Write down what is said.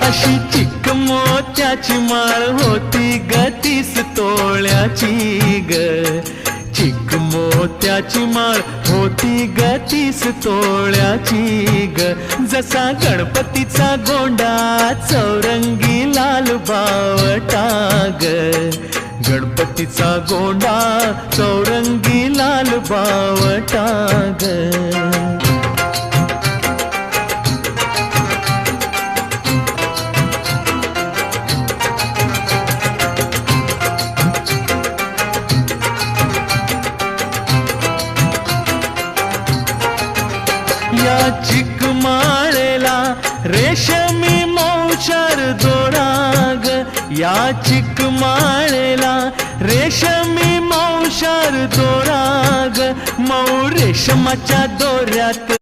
अशी चिक मोत्याची माळ होती ग 30 तोळ्याची ग, चिक मोत्याची माळ होती ग 30 तोळ्याची ग. जसा गणपतीचा गोंडा चौरंगी लाल बावटा ग, गणपतीचा गोंडा चौरंगी लाल बावटा ग. या चिकमाळेला रेशमी मौचार दोरा ग, या चिकमाळेला रेशमी मौचार दोरा ग. मऊ रेशमाच्या दोऱ्यात